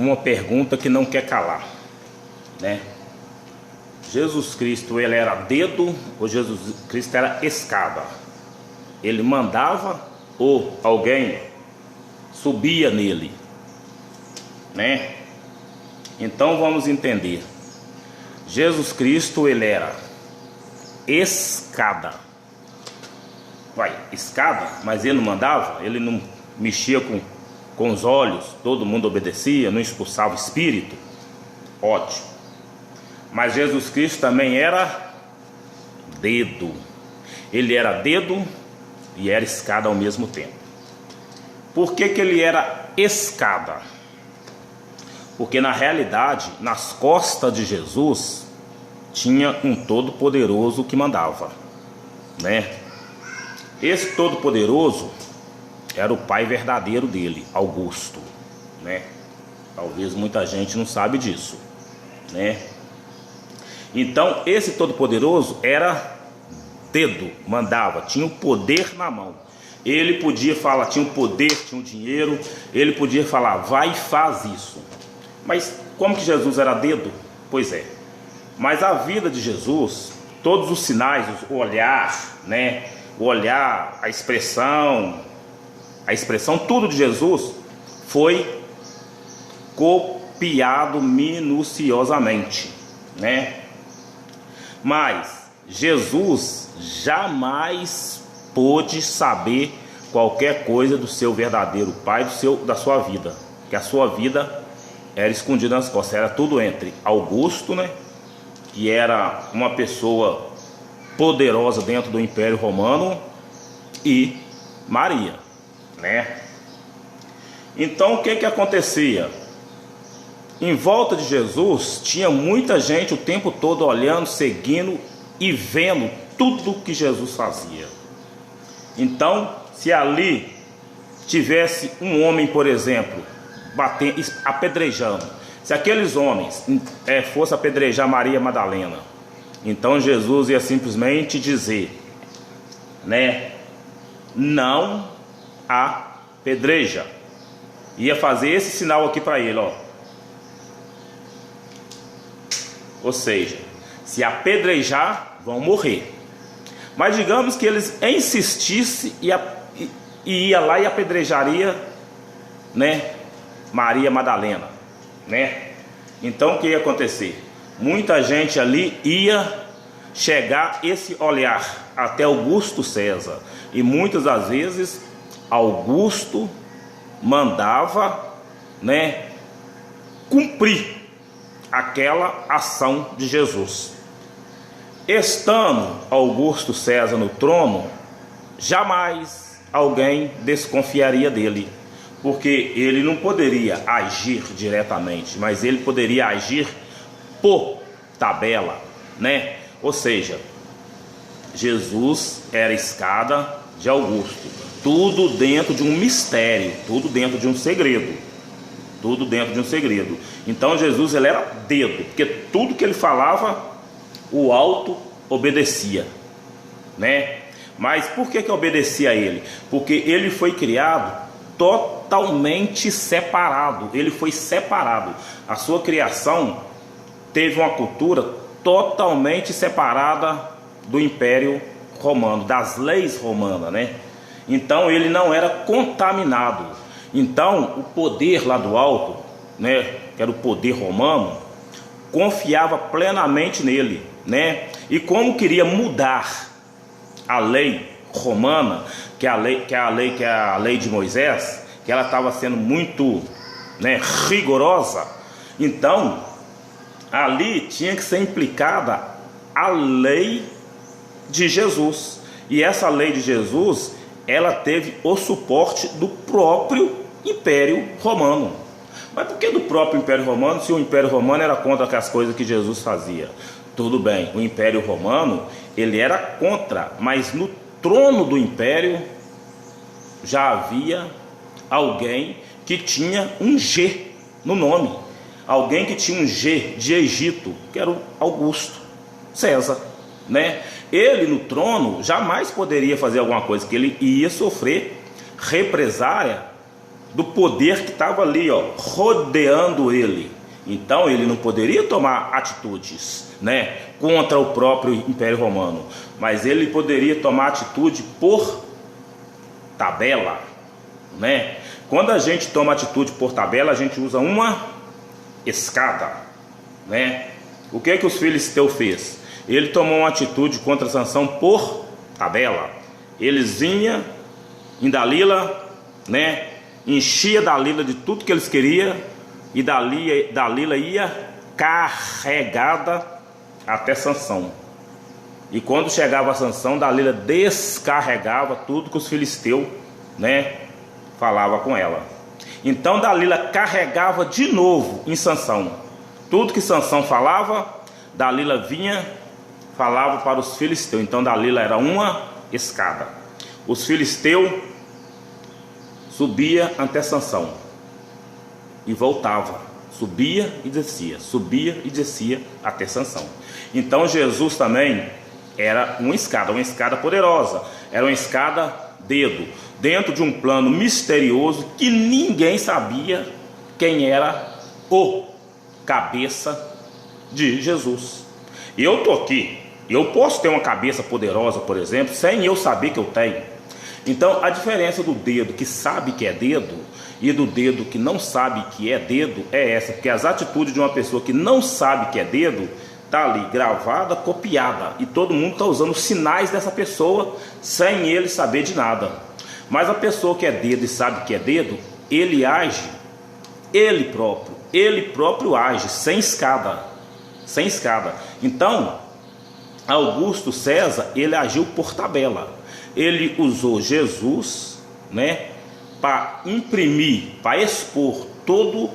uma pergunta que não quer calar, né? Jesus Cristo, ele era dedo ou Jesus Cristo era escada? Ele mandava ou alguém subia nele, né? Então vamos entender. Jesus Cristo, ele era escada. Escada, mas ele não mandava, ele não mexia com os olhos, todo mundo obedecia, não expulsava o espírito. Ótimo. Mas Jesus Cristo também era dedo. Ele era dedo e era escada ao mesmo tempo. Por que ele era escada? Porque na realidade, nas costas de Jesus, tinha um Todo-Poderoso que mandava, né? Esse Todo-Poderoso era o pai verdadeiro dele, Augusto, né? Talvez muita gente não sabe disso, né? Então esse Todo-Poderoso era dedo, mandava, tinha o poder na mão. Ele podia falar, tinha o poder, tinha o dinheiro, ele podia falar, vai e faz isso. Mas como que Jesus era dedo? Pois é. Mas a vida de Jesus, todos os sinais, o olhar, né? O olhar, a expressão, tudo de Jesus foi copiado minuciosamente, né? Mas Jesus jamais pôde saber qualquer coisa do seu verdadeiro pai, da sua vida, que a sua vida era escondida nas costas, era tudo entre Augusto, né? Que era uma pessoa poderosa dentro do Império Romano, e Maria, né? Então o que acontecia? Em volta de Jesus tinha muita gente o tempo todo olhando, seguindo e vendo tudo que Jesus fazia. Então, se ali tivesse um homem, por exemplo, apedrejando, se aqueles homens fossem apedrejar Maria Madalena, então Jesus ia simplesmente dizer, né, não apedreja. Ia fazer esse sinal aqui para ele, ó. Ou seja, se apedrejar, vão morrer. Mas digamos que eles insistissem e ia lá e apedrejaria, né, Maria Madalena, né? Então o que ia acontecer? Muita gente ali ia chegar esse olhar até Augusto César, e muitas das vezes Augusto mandava, né, cumprir aquela ação de Jesus. Estando Augusto César no trono, jamais alguém desconfiaria dele, porque ele não poderia agir diretamente, mas ele poderia agir por tabela, né? Ou seja, Jesus era escada de Augusto, tudo dentro de um mistério, tudo dentro de um segredo, tudo dentro de um segredo. Então Jesus, ele era dedo, porque tudo que ele falava, o alto obedecia, né? Mas por que obedecia a ele? Porque ele foi criado totalmente separado, ele foi separado. A sua criação teve uma cultura totalmente separada do Império Romano, das leis romanas, né? Então ele não era contaminado. Então o poder lá do alto, né, que era o poder romano, confiava plenamente nele, né? E como queria mudar a lei romana, que é a lei de Moisés, que ela estava sendo muito, né, rigorosa, então ali tinha que ser implicada a lei de Jesus. E essa lei de Jesus, ela teve o suporte do próprio Império Romano. Mas por que do próprio Império Romano, se o Império Romano era contra as coisas que Jesus fazia? Tudo bem, o Império Romano, ele era contra, mas no trono do Império já havia alguém que tinha um G no nome. Alguém que tinha um G de Egito, que era o Augusto César, né? Ele no trono jamais poderia fazer alguma coisa, que ele ia sofrer represália do poder que estava ali, ó, rodeando ele. Então ele não poderia tomar atitudes, né, contra o próprio Império Romano, mas ele poderia tomar atitude por tabela, né? Quando a gente toma atitude por tabela, a gente usa uma escada, né? O que os filisteus fez? Ele tomou uma atitude contra Sansão por tabela. Eles vinham em Dalila, né? Enchia Dalila de tudo que eles queriam, e Dalila ia carregada até Sansão. E quando chegava a Sansão, Dalila descarregava tudo que os filisteus, né, falava com ela. Então Dalila carregava de novo em Sansão. Tudo que Sansão falava, Dalila vinha, falava para os filisteus. Então Dalila era uma escada. Os filisteus subia até Sansão e voltava, subia e descia até Sansão. Então Jesus também era uma escada poderosa, era uma escada dedo, dentro de um plano misterioso que ninguém sabia quem era o cabeça de Jesus. E eu tô aqui, eu posso ter uma cabeça poderosa, por exemplo, sem eu saber que eu tenho. Então a diferença do dedo que sabe que é dedo e do dedo que não sabe que é dedo é essa, porque as atitudes de uma pessoa que não sabe que é dedo está ali gravada, copiada, e todo mundo está usando os sinais dessa pessoa sem ele saber de nada. Mas a pessoa que é dedo e sabe que é dedo, ele age, ele próprio age, sem escada. Então Augusto César, ele agiu por tabela. Ele usou Jesus, né, para imprimir, para expor todo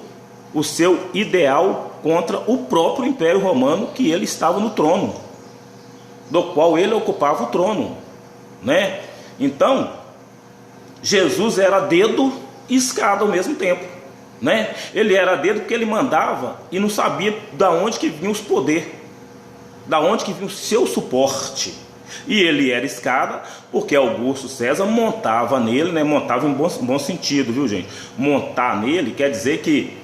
o seu ideal contra o próprio Império Romano, que ele estava no trono, do qual ele ocupava o trono, né? Então Jesus era dedo e escada ao mesmo tempo, né? Ele era dedo porque ele mandava e não sabia da onde que vinha os poderes, da onde que vinha o seu suporte. E ele era escada porque Augusto César montava nele, né? Montava em bom sentido, viu, gente? Montar nele quer dizer que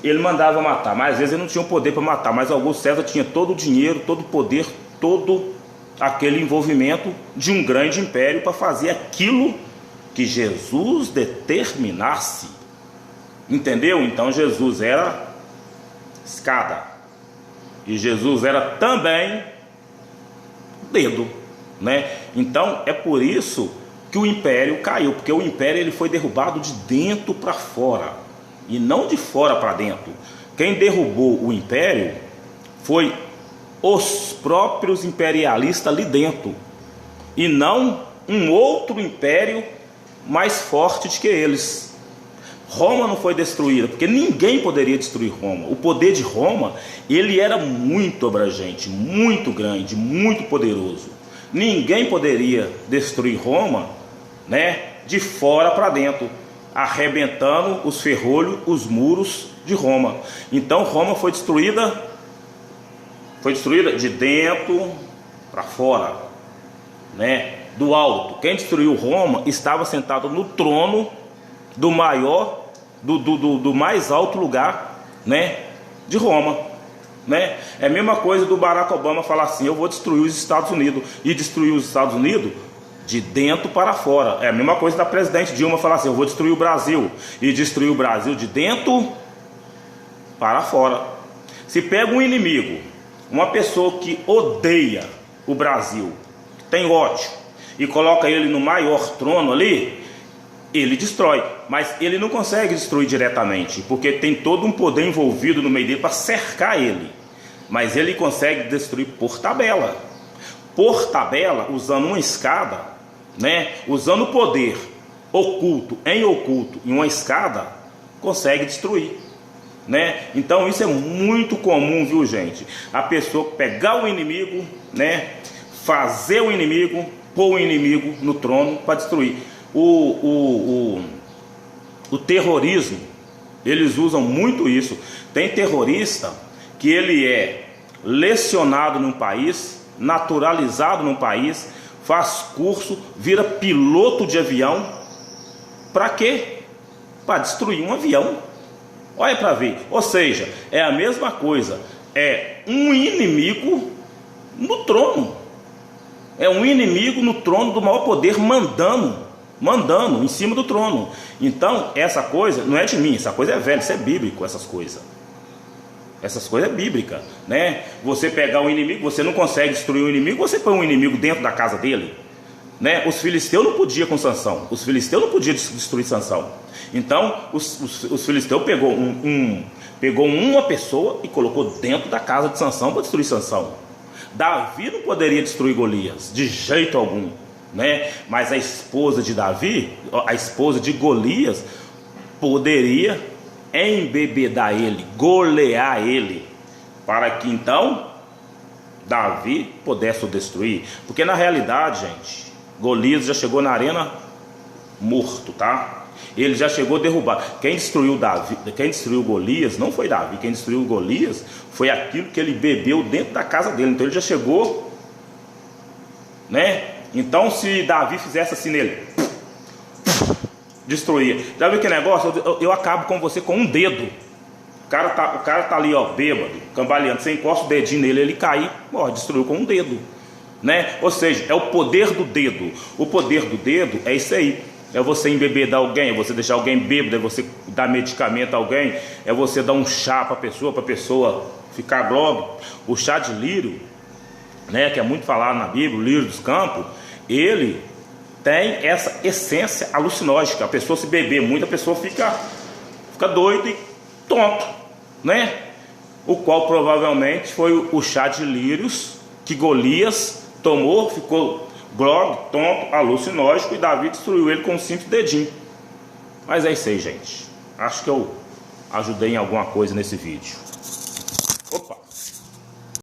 ele mandava matar, mas às vezes ele não tinha o poder para matar. Mas Augusto César tinha todo o dinheiro, todo o poder, todo aquele envolvimento de um grande império para fazer aquilo que Jesus determinasse. Entendeu? Então Jesus era escada e Jesus era também dedo, né? Então é por isso que o império caiu, porque o império ele foi derrubado de dentro para fora e não de fora para dentro. Quem derrubou o império foi os próprios imperialistas ali dentro, e não um outro império mais forte do que eles. Roma não foi destruída, porque ninguém poderia destruir Roma. O poder de Roma, ele era muito abrangente, muito grande, muito poderoso. Ninguém poderia destruir Roma, né, de fora para dentro, arrebentando os ferrolhos, os muros de Roma. Então Roma foi destruída de dentro para fora, né, do alto. Quem destruiu Roma estava sentado no trono do maior, do mais alto lugar, né, de Roma, né? É a mesma coisa do Barack Obama falar assim: eu vou destruir os Estados Unidos, e destruir os Estados Unidos de dentro para fora. É a mesma coisa da presidente Dilma falar assim: eu vou destruir o Brasil, e destruir o Brasil de dentro para fora. Se pega um inimigo, uma pessoa que odeia o Brasil, que tem ódio, e coloca ele no maior trono ali, ele destrói, mas ele não consegue destruir diretamente, porque tem todo um poder envolvido no meio dele para cercar ele. Mas ele consegue destruir por tabela, usando uma escada, né? Usando o poder oculto em uma escada, consegue destruir, né? Então isso é muito comum, viu, gente? A pessoa pegar o inimigo, né? Fazer o inimigo, pôr o inimigo no trono para destruir. O terrorismo, eles usam muito isso. Tem terrorista que ele é lecionado num país, naturalizado num país, faz curso, vira piloto de avião. Para quê? para destruir um avião. Olha para ver. Ou seja, é a mesma coisa. É um inimigo no trono. É um inimigo no trono do maior poder mandando em cima do trono. Então, essa coisa não é de mim, essa coisa é velha, isso é bíblico, essas coisas é bíblica, né? Você pegar um inimigo, você não consegue destruir o inimigo, você põe um inimigo dentro da casa dele, né? Os filisteus não podiam com Sansão, os filisteus não podiam destruir Sansão. Então, os filisteus pegou uma pessoa e colocou dentro da casa de Sansão para destruir Sansão. Davi não poderia destruir Golias de jeito algum, né? Mas a esposa de Davi, a esposa de Golias, poderia embebedar ele, golear ele, para que então Davi pudesse o destruir. Porque na realidade, gente, Golias já chegou na arena morto, tá? Ele já chegou derrubado. Quem destruiu Golias não foi Davi. Quem destruiu Golias foi aquilo que ele bebeu dentro da casa dele. Então ele já chegou, né? Então se Davi fizesse assim nele, destruía. Já viu que negócio? Eu acabo com você com um dedo. O cara tá ali, ó, bêbado, cambaleando. Você encosta o dedinho nele, ele cai, ó, destruiu com um dedo, né? Ou seja, é o poder do dedo. O poder do dedo é isso aí. É você embebedar alguém, é você deixar alguém bêbado, é você dar medicamento a alguém, é você dar um chá para a pessoa ficar logo. O chá de lírio, né, que é muito falado na Bíblia, o lírio dos campos, ele tem essa essência alucinógena. A pessoa se beber muito, a pessoa fica doido e tonto, né? O qual provavelmente foi o chá de lírios que Golias tomou, ficou grogue, tonto, alucinógeno, e Davi destruiu ele com um simples dedinho. Mas é isso aí, gente. Acho que eu ajudei em alguma coisa nesse vídeo.